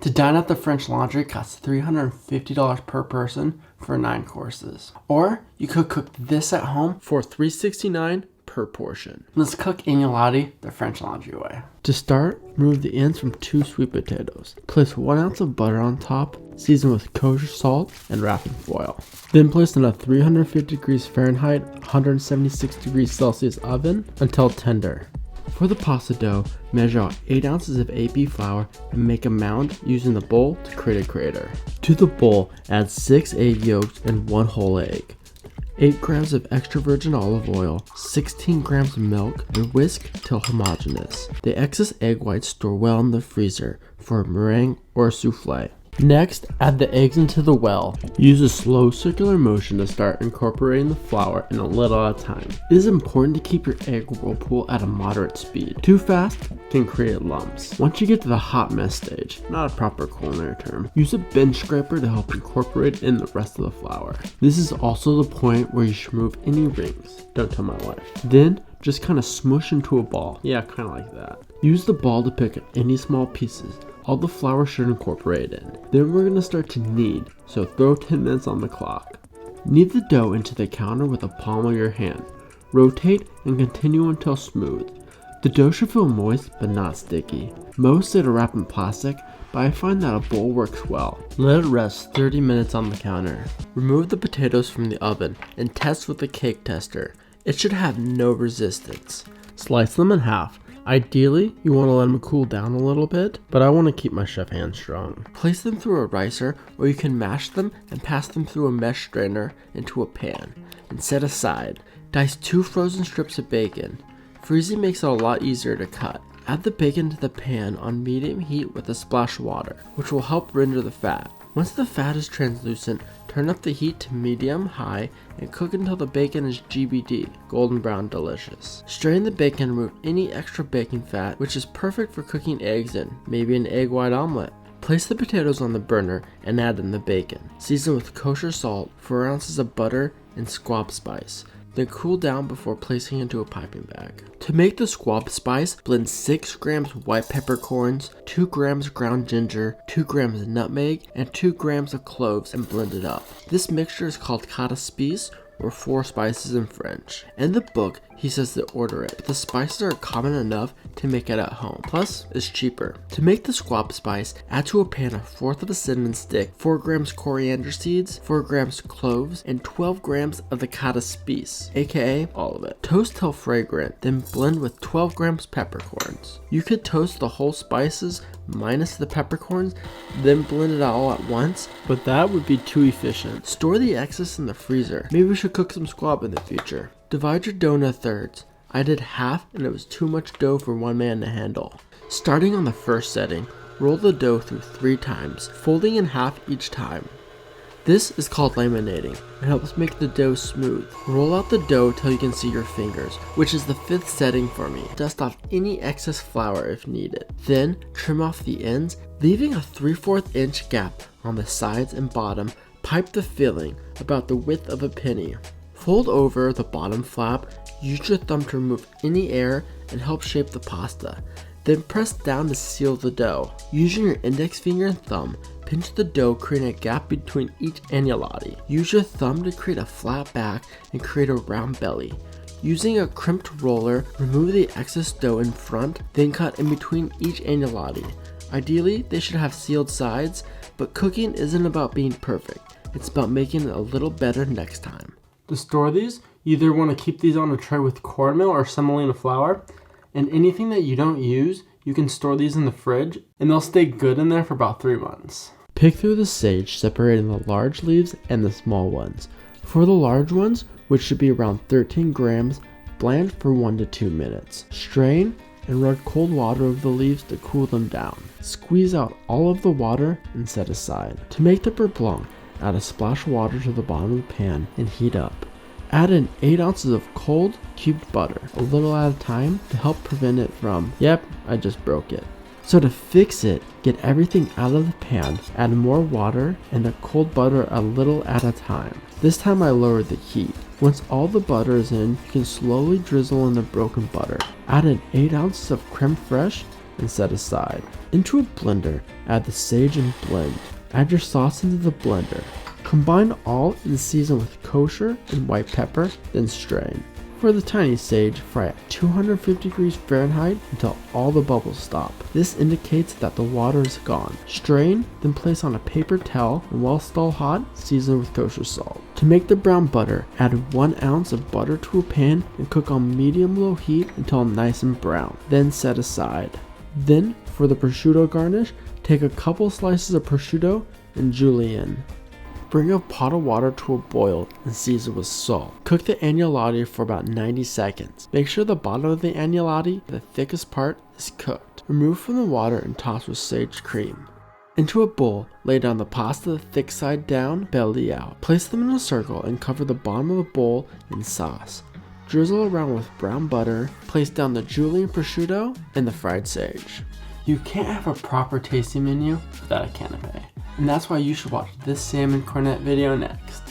To dine at the French Laundry costs $350 per person for 9 courses. Or you could cook this at home for $369 per portion. Let's cook agnolotti the French Laundry way. To start, remove the ends from 2 sweet potatoes. Place 1 ounce of butter on top, season with kosher salt, and wrap in foil. Then place in a 350 degrees Fahrenheit, 176 degrees Celsius oven until tender. For the pasta dough, measure out 8 ounces of AP flour and make a mound using the bowl to create a crater. To the bowl, add 6 egg yolks and 1 whole egg, 8 grams of extra virgin olive oil, 16 grams of milk, and whisk till homogeneous. The excess egg whites store well in the freezer for a meringue or a souffle. Next, add the eggs into the well. Use a slow circular motion to start incorporating the flour in a little at a time. It is important to keep your egg whirlpool at a moderate speed. Too fast can create lumps. Once you get to the hot mess stage, not a proper culinary term, use a bench scraper to help incorporate in the rest of the flour. This is also the point where you should remove any rings. Don't tell my wife. Then, just kind of smush into a ball. Yeah, kind of like that. Use the ball to pick up any small pieces. All the flour should incorporate in. Then we're going to start to knead, so throw 10 minutes on the clock. Knead the dough into the counter with the palm of your hand. Rotate and continue until smooth. The dough should feel moist but not sticky. Most say to wrap in plastic, but I find that a bowl works well. Let it rest 30 minutes on the counter. Remove the potatoes from the oven and test with a cake tester. It should have no resistance. Slice them in half. Ideally, you want to let them cool down a little bit, but I want to keep my chef hand strong. Place them through a ricer, or you can mash them and pass them through a mesh strainer into a pan, and set aside. Dice 2 frozen strips of bacon. Freezing makes it a lot easier to cut. Add the bacon to the pan on medium heat with a splash of water, which will help render the fat. Once the fat is translucent, turn up the heat to medium-high and cook until the bacon is GBD, golden brown delicious. Strain the bacon and remove any extra bacon fat, which is perfect for cooking eggs in, maybe an egg white omelet. Place the potatoes on the burner and add in the bacon. Season with kosher salt, 4 ounces of butter, and squab spice. Then cool down before placing into a piping bag. To make the squab spice, blend 6 grams white peppercorns, 2 grams ground ginger, 2 grams nutmeg, and 2 grams of cloves and blend it up. This mixture is called quatre épices, or 4 spices in French. In the book, he says to order it, but the spices are common enough to make it at home. Plus, it's cheaper. To make the squab spice, add to a pan 1/4 of a cinnamon stick, 4 grams coriander seeds, 4 grams cloves, and 12 grams of the quatre épices, aka all of it. Toast till fragrant, then blend with 12 grams peppercorns. You could toast the whole spices minus the peppercorns, then blend it all at once, but that would be too efficient. Store the excess in the freezer. Maybe we should cook some squab in the future. Divide your dough into thirds. I did half and it was too much dough for one man to handle. Starting on the first setting, roll the dough through 3 times, folding in half each time. This is called laminating. It helps make the dough smooth. Roll out the dough till you can see your fingers, which is the 5th setting for me. Dust off any excess flour if needed. Then trim off the ends, leaving a 3/4 inch gap on the sides and bottom. Pipe the filling about the width of a penny. Fold over the bottom flap, use your thumb to remove any air and help shape the pasta. Then press down to seal the dough. Using your index finger and thumb, pinch the dough, creating a gap between each agnolotti. Use your thumb to create a flat back and create a round belly. Using a crimped roller, remove the excess dough in front, then cut in between each agnolotti. Ideally, they should have sealed sides, but cooking isn't about being perfect. It's about making it a little better next time. To store these, you either want to keep these on a tray with cornmeal or semolina flour, and anything that you don't use, you can store these in the fridge, and they'll stay good in there for about 3 months. Pick through the sage, separating the large leaves and the small ones. For the large ones, which should be around 13 grams, blanch for 1 to 2 minutes. Strain and run cold water over the leaves to cool them down. Squeeze out all of the water and set aside. To make the beurre blanc, add a splash of water to the bottom of the pan and heat up. Add in 8 ounces of cold, cubed butter, a little at a time to help prevent it from, yep, I just broke it. So to fix it, get everything out of the pan, add more water and the cold butter a little at a time. This time I lowered the heat. Once all the butter is in, you can slowly drizzle in the broken butter. Add in 8 ounces of crème fraîche and set aside. Into a blender, add the sage and blend. Add your sauce into the blender. Combine all and season with kosher and white pepper, then strain. For the tiny sage, fry at 250 degrees Fahrenheit until all the bubbles stop. This indicates that the water is gone. Strain, then place on a paper towel and while still hot, season with kosher salt. To make the brown butter, add 1 ounce of butter to a pan and cook on medium-low heat until nice and brown. Then set aside. Then, for the prosciutto garnish, take a couple slices of prosciutto and julienne. Bring a pot of water to a boil and season with salt. Cook the agnolotti for about 90 seconds. Make sure the bottom of the agnolotti, the thickest part, is cooked. Remove from the water and toss with sage cream. Into a bowl, lay down the pasta the thick side down, belly out. Place them in a circle and cover the bottom of the bowl in sauce. Drizzle around with brown butter. Place down the julienne prosciutto and the fried sage. You can't have a proper tasting menu without a canapé. And that's why you should watch this salmon cornet video next.